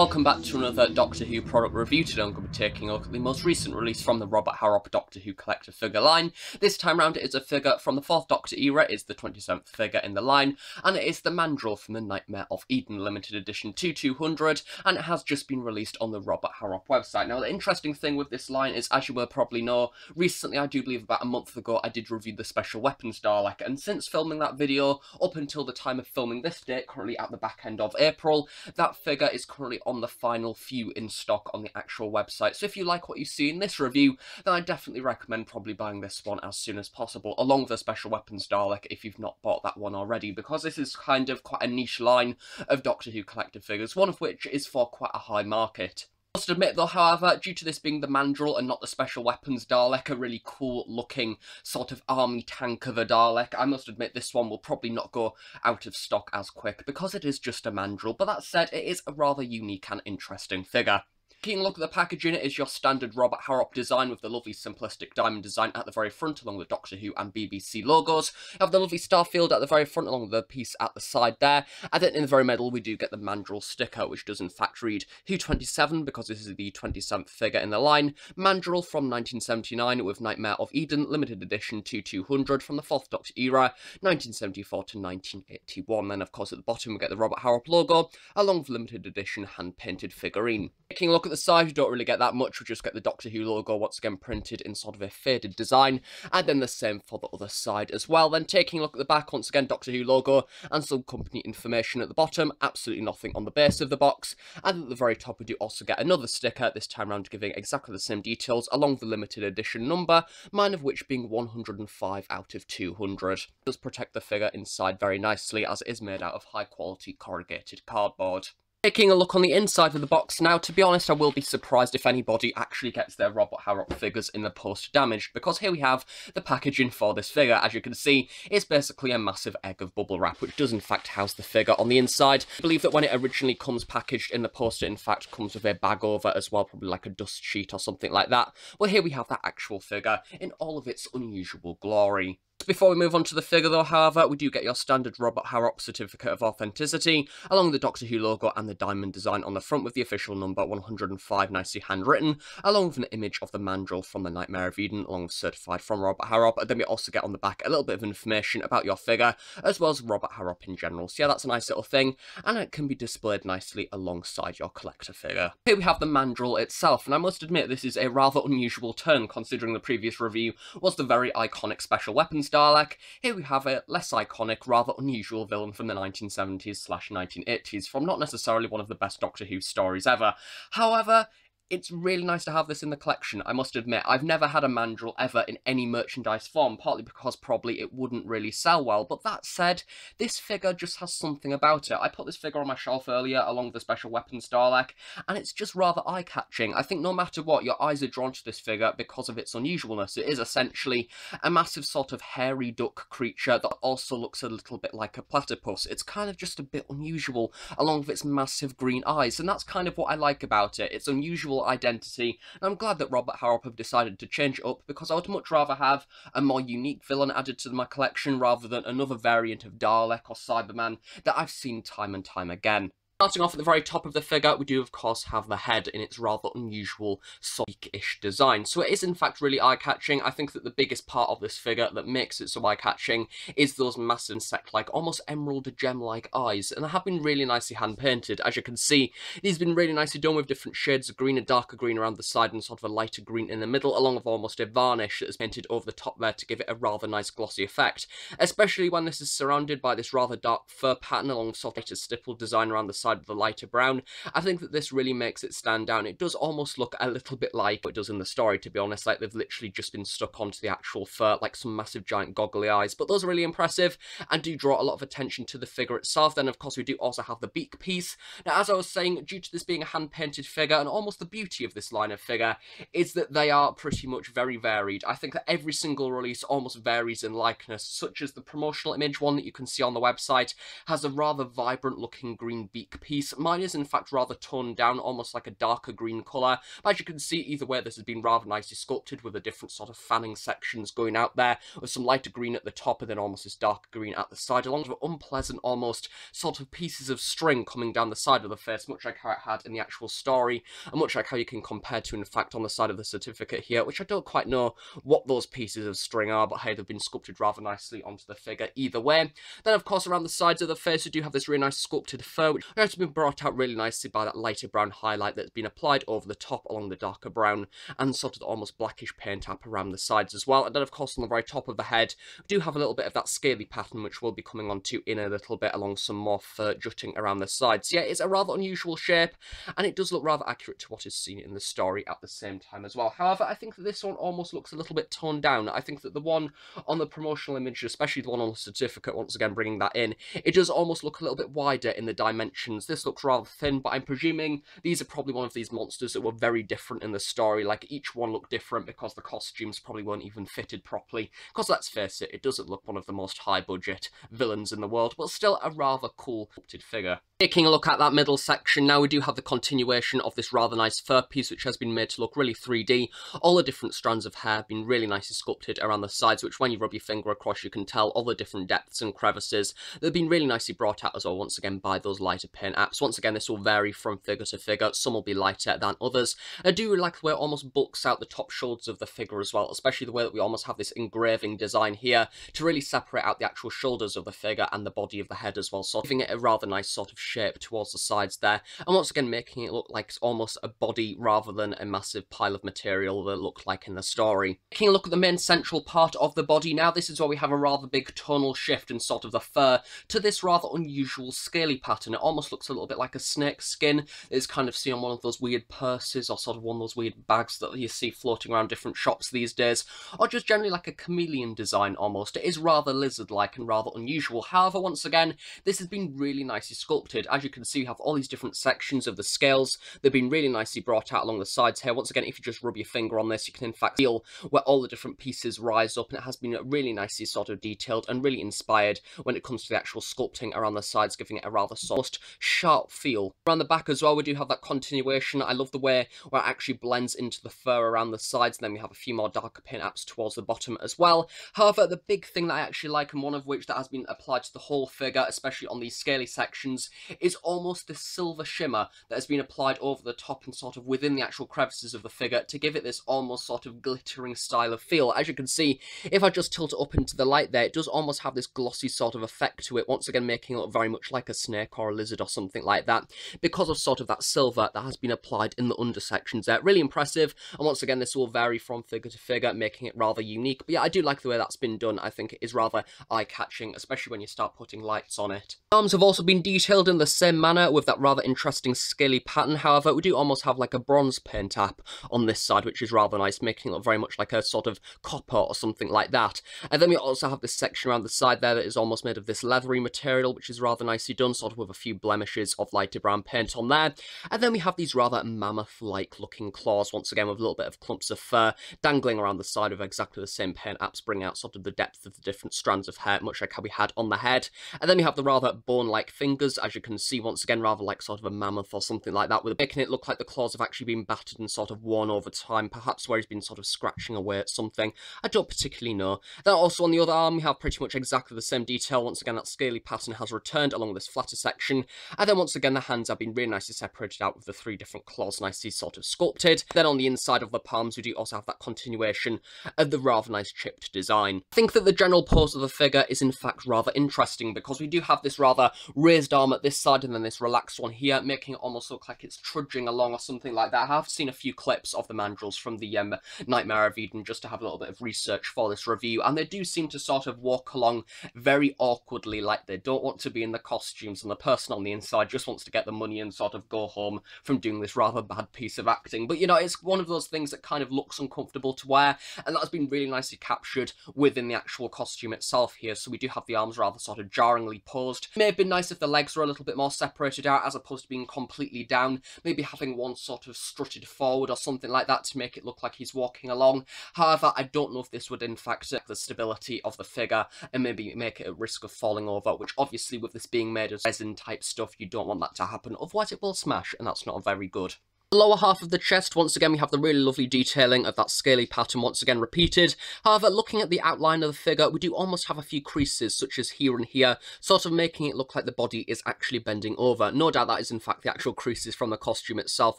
Welcome back to another Doctor Who product review. Today I'm going to be taking a look at the most recent release from the Robert Harrop Doctor Who collector figure line. This time round it is a figure from the 4th Doctor era, it's the 27th figure in the line, and it is the Mandrel from the Nightmare of Eden limited edition 2200, and it has just been released on the Robert Harrop website. Now the interesting thing with this line is, as you will probably know, recently, I do believe about a month ago, I did review the Special Weapons Dalek, and since filming that video, up until the time of filming this date, currently at the back end of April, that figure is currently on the final few in stock on the actual website. So if you like what you see in this review, then I definitely recommend probably buying this one as soon as possible, along with the Special Weapons Dalek if you've not bought that one already, because this is kind of quite a niche line of Doctor Who collector figures, one of which is for quite a high market. I must admit though, however, due to this being the Mandrel and not the Special Weapons Dalek, a really cool looking sort of army tank of a Dalek, I must admit this one will probably not go out of stock as quick because it is just a Mandrel, but that said, it is a rather unique and interesting figure. Taking a look at the packaging, it is your standard Robert Harrop design with the lovely simplistic diamond design at the very front along the Doctor Who and BBC logos. You have the lovely Starfield at the very front along with the piece at the side there, and then in the very middle we do get the Mandrel sticker, which does in fact read Who 27 because this is the 27th figure in the line, Mandrel from 1979 with Nightmare of Eden limited edition 2200 from the 4th Doctor era, 1974 to 1981. Then of course at the bottom we get the Robert Harrop logo along with limited edition hand painted figurine. Taking a look at the side, you don't really get that much, we just get the Doctor Who logo once again printed in sort of a faded design, and then the same for the other side as well. Then taking a look at the back, once again Doctor Who logo and some company information at the bottom, absolutely nothing on the base of the box, and at the very top we do also get another sticker, this time around giving exactly the same details along with the limited edition number, mine of which being 105 out of 200. It does protect the figure inside very nicely as it is made out of high quality corrugated cardboard. Taking a look on the inside of the box now, to be honest, I will be surprised if anybody actually gets their Robert Harrop figures in the post damaged, because here we have the packaging for this figure. As you can see, it's basically a massive egg of bubble wrap, which does in fact house the figure on the inside. I believe that when it originally comes packaged in the post, it in fact comes with a bag over as well, probably like a dust sheet or something like that. Well, here we have that actual figure in all of its unusual glory. Before we move on to the figure though, however, we do get your standard Robert Harrop certificate of authenticity, along with the Doctor Who logo and the diamond design on the front with the official number 105 nicely handwritten, along with an image of the Mandrel from the Nightmare of Eden, along with certified from Robert Harrop, and then we also get on the back a little bit of information about your figure, as well as Robert Harrop in general. So yeah, that's a nice little thing, and it can be displayed nicely alongside your collector figure. Here we have the Mandrel itself, and I must admit this is a rather unusual turn considering the previous review was the very iconic Special Weapons Dalek. Here we have a less iconic, rather unusual villain from the 1970s/1980s from not necessarily one of the best Doctor Who stories ever. However, it's really nice to have this in the collection, I must admit. I've never had a Mandrel ever in any merchandise form, partly because probably it wouldn't really sell well, but that said, this figure just has something about it. I put this figure on my shelf earlier along with the Special Weapons Dalek, and it's just rather eye-catching. I think no matter what, your eyes are drawn to this figure because of its unusualness. It is essentially a massive sort of hairy duck creature that also looks a little bit like a platypus. It's kind of just a bit unusual, along with its massive green eyes, and that's kind of what I like about it. It's unusual identity, and I'm glad that Robert Harrop have decided to change it up, because I would much rather have a more unique villain added to my collection rather than another variant of Dalek or Cyberman that I've seen time and time again. Starting off at the very top of the figure, we do of course have the head in its rather unusual Sonic-ish design. So it is in fact really eye-catching. I think that the biggest part of this figure that makes it so eye-catching is those massive insect-like, almost emerald gem-like eyes, and they have been really nicely hand-painted. As you can see, these have been really nicely done with different shades of green, a darker green around the side and sort of a lighter green in the middle, along with almost a varnish that is painted over the top there to give it a rather nice glossy effect, especially when this is surrounded by this rather dark fur pattern along with sort of a stippled design around the side of the lighter brown. I think that this really makes it stand out. It does almost look a little bit like what it does in the story, to be honest, like they've literally just been stuck onto the actual fur, like some massive giant goggly eyes, but those are really impressive and do draw a lot of attention to the figure itself. Then of course we do also have the beak piece. Now as I was saying, due to this being a hand-painted figure, and almost the beauty of this line of figure is that they are pretty much very varied. I think that every single release almost varies in likeness, such as the promotional image one that you can see on the website has a rather vibrant looking green beak Beak Piece. Mine is in fact rather toned down, almost like a darker green colour. But as you can see, either way, this has been rather nicely sculpted with the different sort of fanning sections going out there, with some lighter green at the top and then almost this darker green at the side, along with unpleasant almost sort of pieces of string coming down the side of the face, much like how it had in the actual story, and much like how you can compare to, in fact, on the side of the certificate here, which I don't quite know what those pieces of string are, but hey, they've been sculpted rather nicely onto the figure either way. Then, of course, around the sides of the face, we do have this really nice sculpted fur, which has been brought out really nicely by that lighter brown highlight that's been applied over the top along the darker brown, and sort of the almost blackish paint app around the sides as well. And then, of course, on the very top of the head, we do have a little bit of that scaly pattern, which we'll be coming on to in a little bit, along some more fur jutting around the sides. Yeah, it's a rather unusual shape, and it does look rather accurate to what is seen in the story at the same time as well. However, I think that this one almost looks a little bit toned down. I think that the one on the promotional image, especially the one on the certificate, once again bringing that in, it does almost look a little bit wider in the dimensions. This looks rather thin, but I'm presuming these are probably one of these monsters that were very different in the story. Like, each one looked different because the costumes probably weren't even fitted properly. Because let's face it, it doesn't look one of the most high-budget villains in the world, but still a rather cool sculpted figure. Taking a look at that middle section now, we do have the continuation of this rather nice fur piece, which has been made to look really 3D. All the different strands of hair have been really nicely sculpted around the sides, which when you rub your finger across, you can tell all the different depths and crevices. They've been really nicely brought out as well, once again, by those lighter paint apps. Once again, this will vary from figure to figure. Some will be lighter than others. I do really like the way it almost bulks out the top shoulders of the figure as well, especially the way that we almost have this engraving design here to really separate out the actual shoulders of the figure and the body of the head as well, so giving it a rather nice sort of shape towards the sides there, and once again making it look like it's almost a body rather than a massive pile of material that it looked like in the story. Taking a look at the main central part of the body now, this is where we have a rather big tonal shift in sort of the fur to this rather unusual scaly pattern. It almost looks a little bit like a snake skin. It's kind of seen on one of those weird purses or sort of one of those weird bags that you see floating around different shops these days, or just generally like a chameleon design almost. It is rather lizard-like and rather unusual. However, once again, this has been really nicely sculpted. As you can see, you have all these different sections of the scales. They've been really nicely brought out along the sides here. Once again, if you just rub your finger on this, you can in fact feel where all the different pieces rise up, and it has been really nicely sort of detailed and really inspired when it comes to the actual sculpting around the sides, giving it a rather soft, sharp feel. Around the back as well, we do have that continuation. I love the way where it actually blends into the fur around the sides, and then we have a few more darker paint apps towards the bottom as well. However, the big thing that I actually like, and one of which that has been applied to the whole figure, especially on these scaly sections, is almost this silver shimmer that has been applied over the top and sort of within the actual crevices of the figure to give it this almost sort of glittering style of feel. As you can see, if I just tilt it up into the light there, it does almost have this glossy sort of effect to it, once again making it look very much like a snake or a lizard or something like that, because of sort of that silver that has been applied in the undersections there. Really impressive, and once again, this will vary from figure to figure, making it rather unique. But yeah, I do like the way that's been done. I think it is rather eye-catching, especially when you start putting lights on it. Arms have also been detailed in the same manner with that rather interesting scaly pattern. However, we do almost have like a bronze paint app on this side, which is rather nice, making it look very much like a sort of copper or something like that. And then we also have this section around the side there that is almost made of this leathery material, which is rather nicely done, sort of with a few blemishes of lighter brown paint on there. And then we have these rather mammoth-like looking claws, once again with a little bit of clumps of fur dangling around the side of exactly the same paint apps, bringing out sort of the depth of the different strands of hair, much like how we had on the head. And then we have the rather bone-like fingers, as you can see, once again rather like sort of a mammoth or something like that, with making it look like the claws have actually been battered and sort of worn over time, perhaps where he's been sort of scratching away at something. I don't particularly know. Then also on the other arm, we have pretty much exactly the same detail. Once again, that scaly pattern has returned along this flatter section. And then once again, the hands have been really nicely separated out with the three different claws nicely sort of sculpted. Then on the inside of the palms, we do also have that continuation of the rather nice chipped design. I think that the general pose of the figure is in fact rather interesting, because we do have this rather raised arm at this side and then this relaxed one here, making it almost look like it's trudging along or something like that. I have seen a few clips of the Mandrels from the Nightmare of Eden just to have a little bit of research for this review, and they do seem to sort of walk along very awkwardly, like they don't want to be in the costumes, and the person on the inside just wants to get the money and sort of go home from doing this rather bad piece of acting. But you know, it's one of those things that kind of looks uncomfortable to wear, and that's been really nicely captured within the actual costume itself here. So we do have the arms rather sort of jarringly posed. It may have been nice if the legs were a little little bit more separated out as opposed to being completely down, maybe having one sort of strutted forward or something like that to make it look like he's walking along. However, I don't know if this would in fact affect the stability of the figure and maybe make it at risk of falling over, which obviously with this being made of resin type stuff, you don't want that to happen, otherwise it will smash, and that's not very good. The lower half of the chest, once again, we have the really lovely detailing of that scaly pattern once again repeated. However, looking at the outline of the figure, we do almost have a few creases, such as here and here, sort of making it look like the body is actually bending over. No doubt that is in fact the actual creases from the costume itself,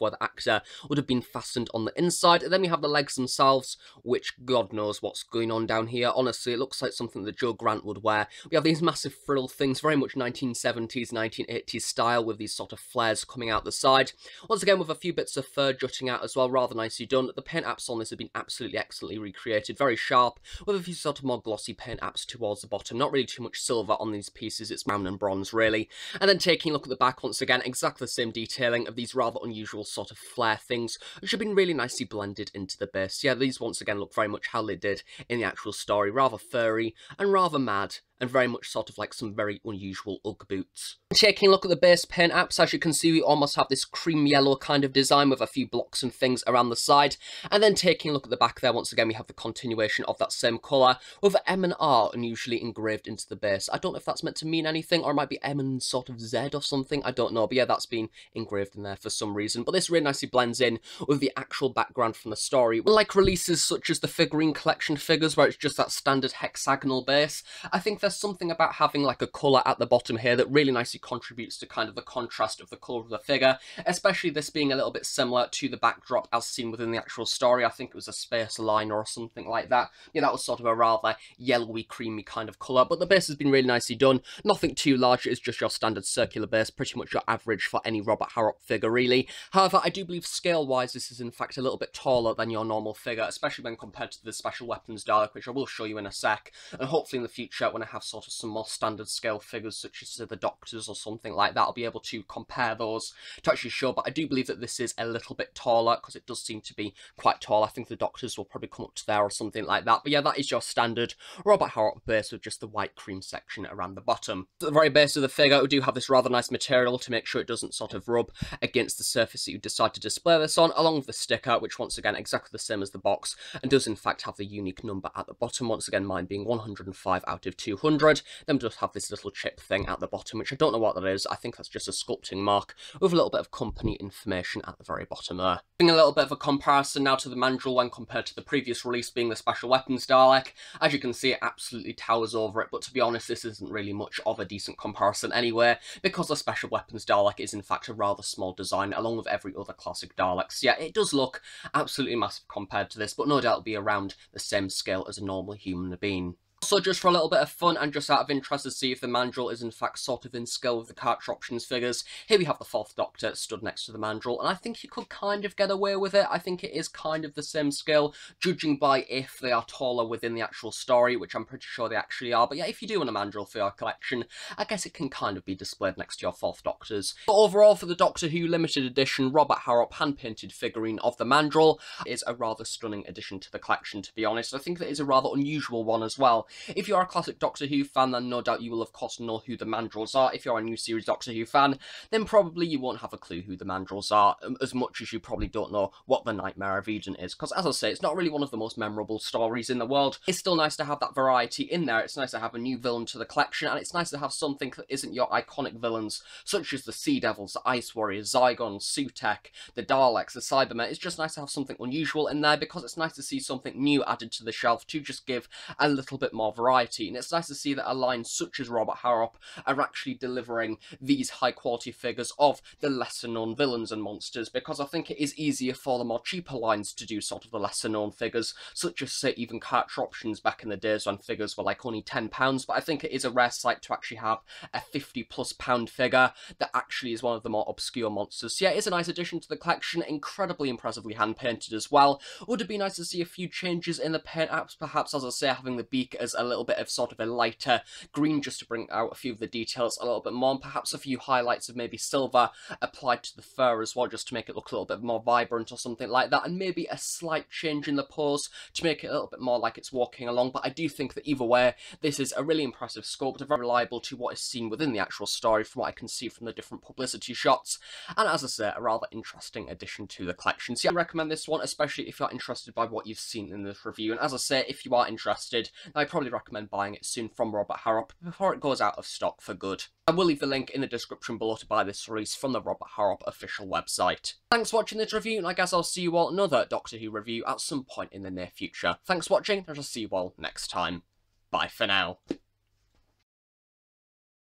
where the actor would have been fastened on the inside. And then we have the legs themselves, which God knows what's going on down here. Honestly, it looks like something that Joe Grant would wear. We have these massive frill things, very much 1970s, 1980s style, with these sort of flares coming out the side. Once again, with a few bits of fur jutting out as well, rather nicely done. The paint apps on this have been absolutely excellently recreated, very sharp, with a few sort of more glossy paint apps towards the bottom. Not really too much silver on these pieces, it's brown and bronze really. And then taking a look at the back once again, exactly the same detailing of these rather unusual sort of flare things, which have been really nicely blended into the base. Yeah, these once again look very much how they did in the actual story, rather furry and rather mad, and very much sort of like some very unusual Ugg boots. Taking a look at the base paint apps, as you can see, we almost have this cream yellow kind of design with a few blocks and things around the side. And then taking a look at the back there, once again, we have the continuation of that same colour with M and R unusually engraved into the base. I don't know if that's meant to mean anything, or it might be M and sort of Z or something, I don't know. But yeah, that's been engraved in there for some reason. But this really nicely blends in with the actual background from the story. Like releases such as the Figurine collection figures, where it's just that standard hexagonal base, I think there's something about having like a colour at the bottom here that really nicely contributes to kind of the contrast of the colour of the figure, especially this being a little bit similar to the backdrop as seen within the actual story. I think it was a space liner or something like that. Yeah, that was sort of a rather yellowy, creamy kind of colour, but the base has been really nicely done. Nothing too large, it's just your standard circular base, pretty much your average for any Robert Harrop figure really. However, I do believe scale-wise this is in fact a little bit taller than your normal figure, especially when compared to the special weapons Dalek, which I will show you in a sec, and hopefully in the future when I have sort of some more standard scale figures such as the Doctors or something like that, I'll be able to compare those to actually show. But I do believe that this is a little bit taller, because it does seem to be quite tall. I think the Doctors will probably come up to there or something like that. But yeah, that is your standard Robert Harrop base with just the white cream section around the bottom. At the very base of the figure, we do have this rather nice material to make sure it doesn't sort of rub against the surface that you decide to display this on, along with the sticker, which once again exactly the same as the box, and does in fact have the unique number at the bottom, once again mine being 105 out of 200. Then we just have this little chip thing at the bottom, which I don't know what that is. I think that's just a sculpting mark with a little bit of company information at the very bottom there. Doing a little bit of a comparison now to the Mandrel when compared to the previous release being the Special Weapons Dalek. As you can see, it absolutely towers over it, but to be honest, this isn't really much of a decent comparison anyway, because the Special Weapons Dalek is in fact a rather small design, along with every other classic Dalek. So yeah, it does look absolutely massive compared to this, but no doubt it'll be around the same scale as a normal human being. Also, just for a little bit of fun and just out of interest to see if the Mandrel is in fact sort of in scale with the Carter Options figures, here we have the 4th Doctor stood next to the Mandrel, and I think you could kind of get away with it. I think it is kind of the same scale, judging by if they are taller within the actual story, which I'm pretty sure they actually are. But yeah, if you do want a Mandrel for your collection, I guess it can kind of be displayed next to your 4th Doctors. But overall, for the Doctor Who limited edition Robert Harrop hand-painted figurine of the Mandrel, is a rather stunning addition to the collection, to be honest. I think that is a rather unusual one as well. If you are a classic Doctor Who fan, then no doubt you will of course know who the Mandrels are. If you're a new series Doctor Who fan, then probably you won't have a clue who the Mandrels are, as much as you probably don't know what the Nightmare of Eden is, because as I say, it's not really one of the most memorable stories in the world. It's still nice to have that variety in there. It's nice to have a new villain to the collection, and it's nice to have something that isn't your iconic villains, such as the Sea Devils, the Ice Warriors, Zygons, Sutek, the Daleks, the Cybermen. It's just nice to have something unusual in there, because it's nice to see something new added to the shelf to just give a little bit more variety. And it's nice to see that a line such as Robert Harrop are actually delivering these high quality figures of the lesser known villains and monsters, because I think it is easier for the more cheaper lines to do sort of the lesser known figures, such as say even Carter Options back in the days when figures were like only £10, but I think it is a rare sight to actually have a £50+ figure that actually is one of the more obscure monsters. So yeah, it's a nice addition to the collection, incredibly impressively hand painted as well. Would have been nice to see a few changes in the paint apps, perhaps as I say having the beak as a little bit of sort of a lighter green, just to bring out a few of the details a little bit more, and perhaps a few highlights of maybe silver applied to the fur as well, just to make it look a little bit more vibrant or something like that, and maybe a slight change in the pose to make it a little bit more like it's walking along. But I do think that either way, this is a really impressive sculpt, very reliable to what is seen within the actual story from what I can see from the different publicity shots, and as I say, a rather interesting addition to the collection. So yeah, I recommend this one, especially if you're interested by what you've seen in this review. And as I say, if you are interested, I probably recommend buying it soon from Robert Harrop before it goes out of stock for good. I will leave the link in the description below to buy this release from the Robert Harrop official website. Thanks for watching this review, and I guess I'll see you all in another Doctor Who review at some point in the near future. Thanks for watching, and I'll see you all next time. Bye for now.